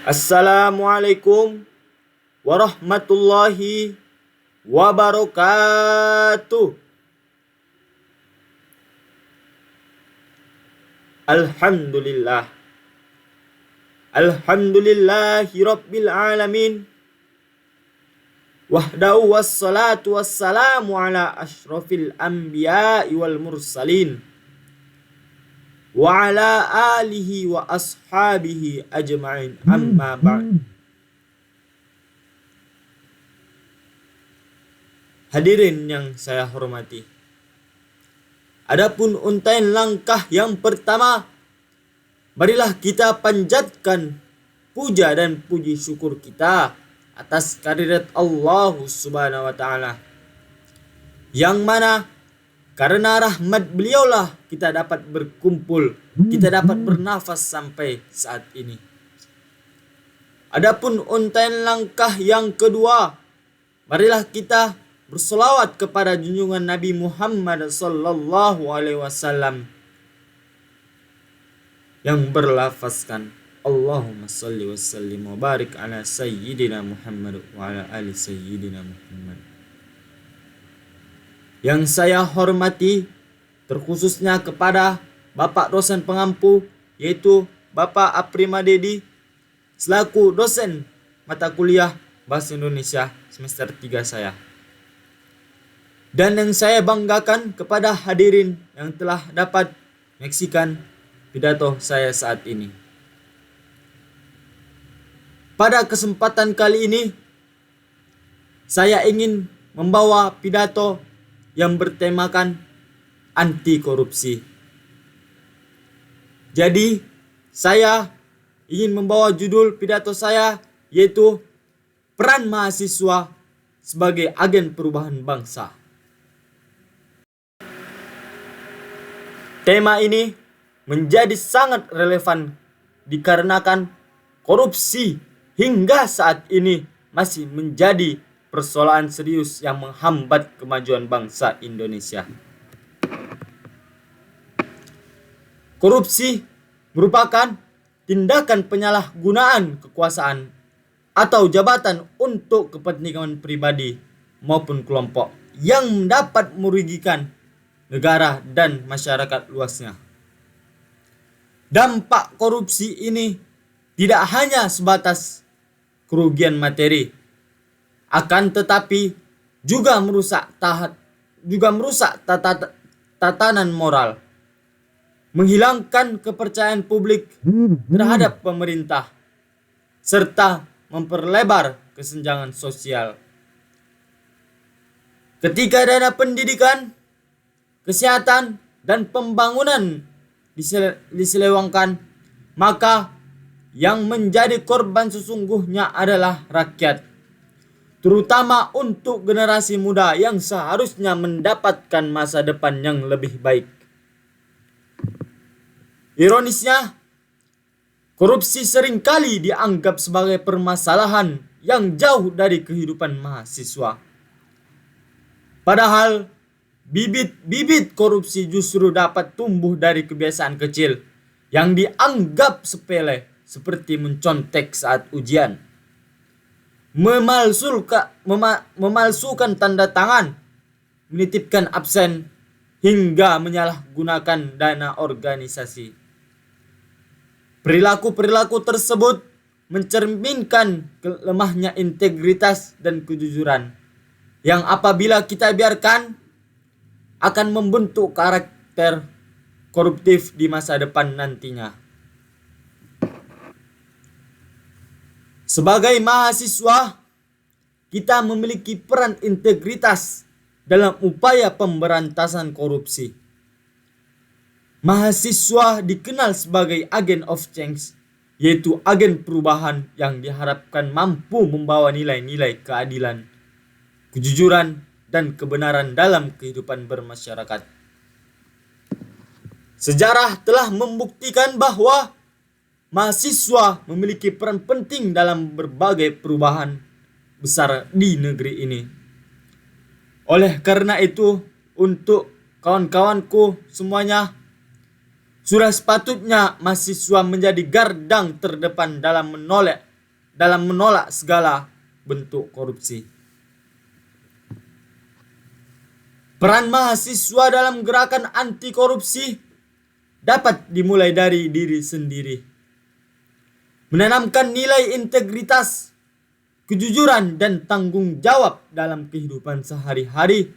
Assalamualaikum warahmatullahi wabarakatuh. Alhamdulillah. Alhamdulillahi rabbil alamin. Wahdahu wassalatu wassalamu ala ashrafil anbiya'i wal mursalin. Wa ala alihi wa ashabihi ajma'in, amma ba'd. Hadirin yang saya hormati, adapun untaian langkah yang pertama, marilah kita panjatkan puja dan puji syukur kita atas kehadirat Allah Subhanahu wa taala, yang mana karena rahmat beliaulah kita dapat berkumpul, kita dapat bernafas sampai saat ini. Adapun untaian langkah yang kedua, marilah kita bersolawat kepada junjungan Nabi Muhammad sallallahu alaihi wasallam yang berlafazkan Allahumma salli wa sallim wa barik ala sayyidina Muhammad wa ala ali sayyidina Muhammad. Yang saya hormati terkhususnya kepada Bapak dosen pengampu, yaitu Bapak Aprimadedi selaku dosen mata kuliah Bahasa Indonesia semester 3 saya. Dan yang saya banggakan kepada hadirin yang telah dapat menyaksikan pidato saya saat ini. Pada kesempatan kali ini saya ingin membawa pidato yang bertemakan anti korupsi. Jadi saya ingin membawa judul pidato saya yaitu peran mahasiswa sebagai agen perubahan bangsa. Tema ini menjadi sangat relevan dikarenakan korupsi hingga saat ini masih menjadi persoalan serius yang menghambat kemajuan bangsa Indonesia. Korupsi merupakan tindakan penyalahgunaan kekuasaan atau jabatan untuk kepentingan pribadi maupun kelompok yang dapat merugikan negara dan masyarakat luasnya. Dampak korupsi ini tidak hanya sebatas kerugian materi, akan tetapi juga merusak tatanan moral, menghilangkan kepercayaan publik terhadap pemerintah, serta memperlebar kesenjangan sosial. Ketika dana pendidikan, kesehatan, dan pembangunan diselewengkan, maka yang menjadi korban sesungguhnya adalah rakyat, terutama untuk generasi muda yang seharusnya mendapatkan masa depan yang lebih baik. Ironisnya, korupsi seringkali dianggap sebagai permasalahan yang jauh dari kehidupan mahasiswa. Padahal bibit-bibit korupsi justru dapat tumbuh dari kebiasaan kecil yang dianggap sepele, seperti mencontek saat ujian, memalsukan tanda tangan, menitipkan absen, hingga menyalahgunakan dana organisasi. Perilaku-perilaku tersebut mencerminkan lemahnya integritas dan kejujuran yang apabila kita biarkan akan membentuk karakter koruptif di masa depan nantinya. Sebagai mahasiswa, kita memiliki peran integritas dalam upaya pemberantasan korupsi. Mahasiswa dikenal sebagai agent of change, yaitu agen perubahan yang diharapkan mampu membawa nilai-nilai keadilan, kejujuran, dan kebenaran dalam kehidupan bermasyarakat. Sejarah telah membuktikan bahwa mahasiswa memiliki peran penting dalam berbagai perubahan besar di negeri ini. Oleh karena itu, untuk kawan-kawanku semuanya, sudah sepatutnya mahasiswa menjadi gardang terdepan dalam menolak dalam menolak segala bentuk korupsi. Peran mahasiswa dalam gerakan anti korupsi dapat dimulai dari diri sendiri. Menanamkan nilai integritas, kejujuran, dan tanggung jawab dalam kehidupan sehari-hari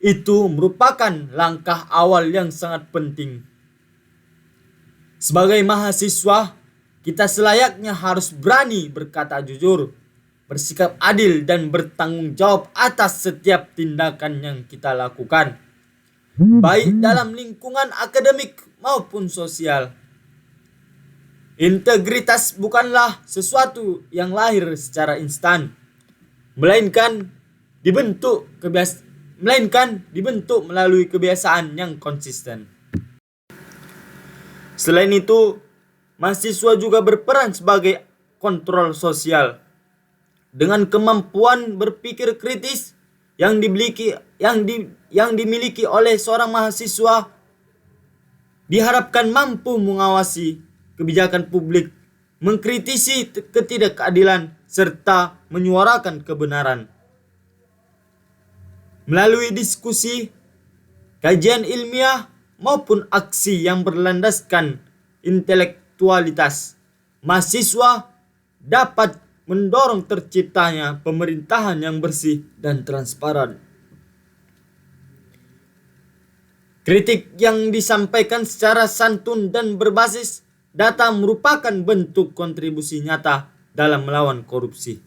itu merupakan langkah awal yang sangat penting. Sebagai mahasiswa, kita selayaknya harus berani berkata jujur, bersikap adil, dan bertanggung jawab atas setiap tindakan yang kita lakukan, baik dalam lingkungan akademik maupun sosial. Integritas bukanlah sesuatu yang lahir secara instan, melainkan dibentuk melalui kebiasaan yang konsisten. Selain itu, mahasiswa juga berperan sebagai kontrol sosial. Dengan kemampuan berpikir kritis yang dimiliki oleh seorang mahasiswa, diharapkan mampu mengawasi kebijakan publik, mengkritisi ketidakadilan, serta menyuarakan kebenaran. Melalui diskusi, kajian ilmiah, maupun aksi yang berlandaskan intelektualitas, mahasiswa dapat mendorong terciptanya pemerintahan yang bersih dan transparan. Kritik yang disampaikan secara santun dan berbasis data merupakan bentuk kontribusi nyata dalam melawan korupsi.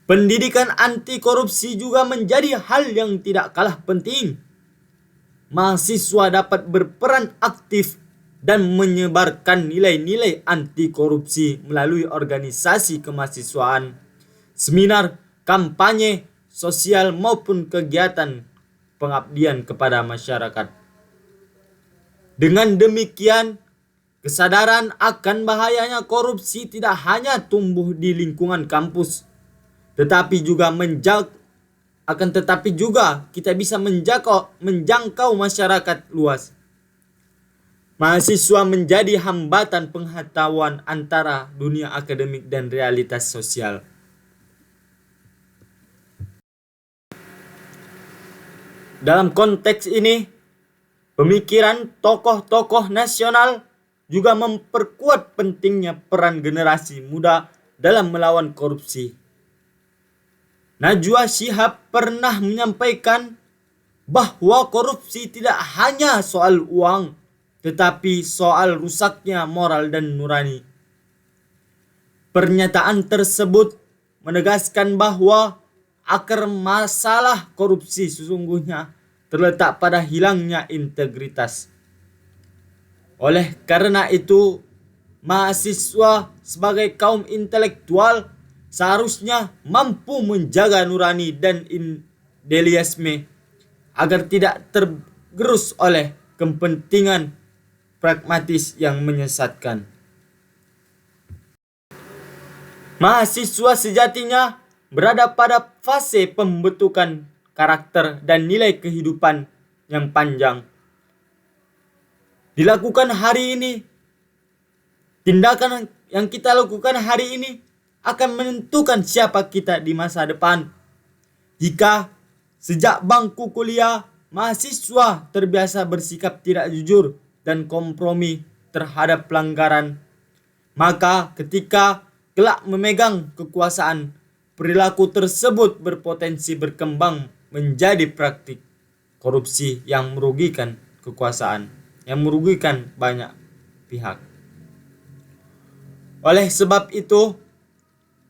Pendidikan anti korupsi juga menjadi hal yang tidak kalah penting. Mahasiswa dapat berperan aktif dan menyebarkan nilai-nilai anti korupsi melalui organisasi kemahasiswaan, seminar, kampanye sosial, maupun kegiatan pengabdian kepada masyarakat. Dengan demikian, kesadaran akan bahayanya korupsi tidak hanya tumbuh di lingkungan kampus, tetapi juga kita bisa menjangkau masyarakat luas. Mahasiswa menjadi hambatan pengetahuan antara dunia akademik dan realitas sosial. Dalam konteks ini, pemikiran tokoh-tokoh nasional juga memperkuat pentingnya peran generasi muda dalam melawan korupsi. Najwa Shihab pernah menyampaikan bahwa korupsi tidak hanya soal uang, tetapi soal rusaknya moral dan nurani. Pernyataan tersebut menegaskan bahwa akar masalah korupsi sesungguhnya terletak pada hilangnya integritas. Oleh karena itu, mahasiswa sebagai kaum intelektual seharusnya mampu menjaga nurani dan idealisme agar tidak tergerus oleh kepentingan pragmatis yang menyesatkan. Mahasiswa sejatinya berada pada fase pembentukan karakter dan nilai kehidupan yang panjang. Tindakan yang kita lakukan hari ini akan menentukan siapa kita di masa depan. Jika sejak bangku kuliah, mahasiswa terbiasa bersikap tidak jujur dan kompromi terhadap pelanggaran, maka ketika kelak memegang kekuasaan, perilaku tersebut berpotensi berkembang menjadi praktik korupsi yang merugikan kekuasaan, yang merugikan banyak pihak. Oleh sebab itu,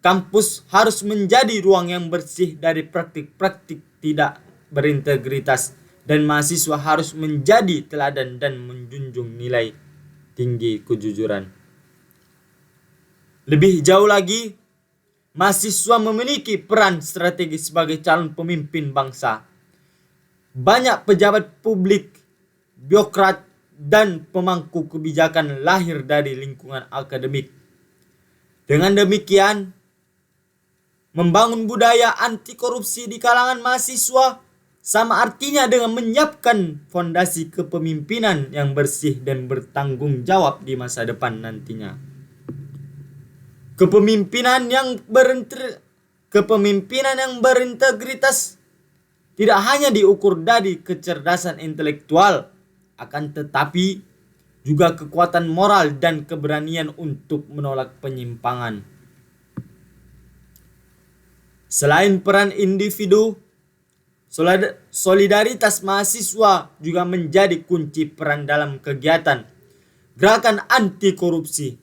kampus harus menjadi ruang yang bersih dari praktik-praktik tidak berintegritas, dan mahasiswa harus menjadi teladan dan menjunjung nilai tinggi kejujuran. Lebih jauh lagi, mahasiswa memiliki peran strategis sebagai calon pemimpin bangsa. Banyak pejabat publik, birokrat, dan pemangku kebijakan lahir dari lingkungan akademik. Dengan demikian, membangun budaya anti korupsi di kalangan mahasiswa sama artinya dengan menyiapkan fondasi kepemimpinan yang bersih dan bertanggung jawab di masa depan nantinya. Kepemimpinan yang berintegritas tidak hanya diukur dari kecerdasan intelektual, akan tetapi juga kekuatan moral dan keberanian untuk menolak penyimpangan. Selain peran individu, solidaritas mahasiswa juga menjadi kunci peran dalam kegiatan gerakan anti korupsi.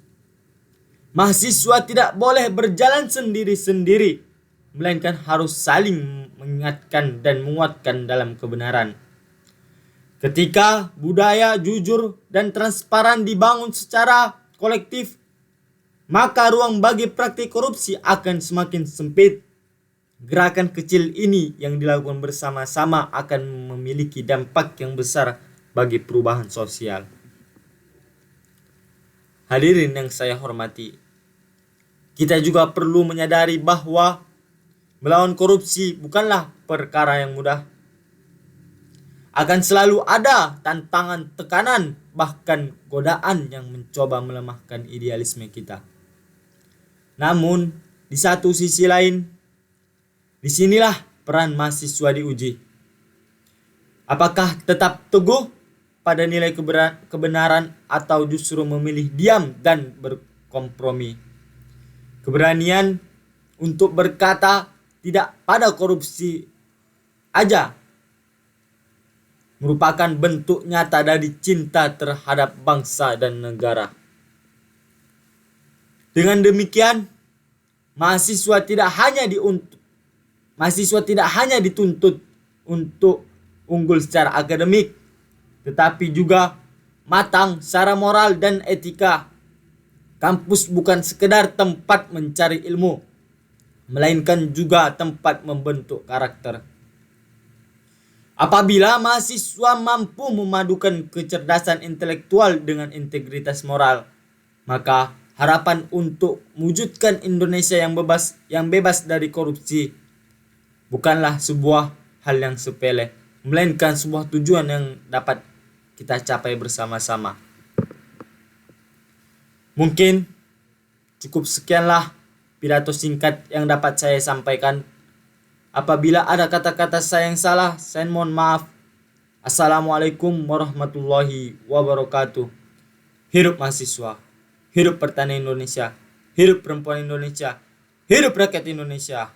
Mahasiswa tidak boleh berjalan sendiri-sendiri, melainkan harus saling mengingatkan dan menguatkan dalam kebenaran. Ketika budaya jujur dan transparan dibangun secara kolektif, maka ruang bagi praktik korupsi akan semakin sempit. Gerakan kecil ini yang dilakukan bersama-sama akan memiliki dampak yang besar bagi perubahan sosial. Hadirin yang saya hormati, kita juga perlu menyadari bahwa melawan korupsi bukanlah perkara yang mudah. Akan selalu ada tantangan, tekanan, bahkan godaan yang mencoba melemahkan idealisme kita. Namun, di satu sisi lain, disinilah peran mahasiswa diuji. Apakah tetap teguh pada nilai kebenaran atau justru memilih diam dan berkompromi? Keberanian untuk berkata tidak pada korupsi aja merupakan bentuk nyata dari cinta terhadap bangsa dan negara. Dengan demikian, mahasiswa tidak hanya dituntut untuk unggul secara akademik, tetapi juga matang secara moral dan etika. Kampus bukan sekedar tempat mencari ilmu, melainkan juga tempat membentuk karakter. Apabila mahasiswa mampu memadukan kecerdasan intelektual dengan integritas moral, maka harapan untuk mewujudkan Indonesia yang bebas dari korupsi bukanlah sebuah hal yang sepele, melainkan sebuah tujuan yang dapat kita capai bersama-sama. Mungkin cukup sekianlah pidato singkat yang dapat saya sampaikan. Apabila ada kata-kata saya yang salah, saya mohon maaf. Assalamualaikum warahmatullahi wabarakatuh. Hidup mahasiswa, hidup pertanian Indonesia, hidup perempuan Indonesia, hidup rakyat Indonesia.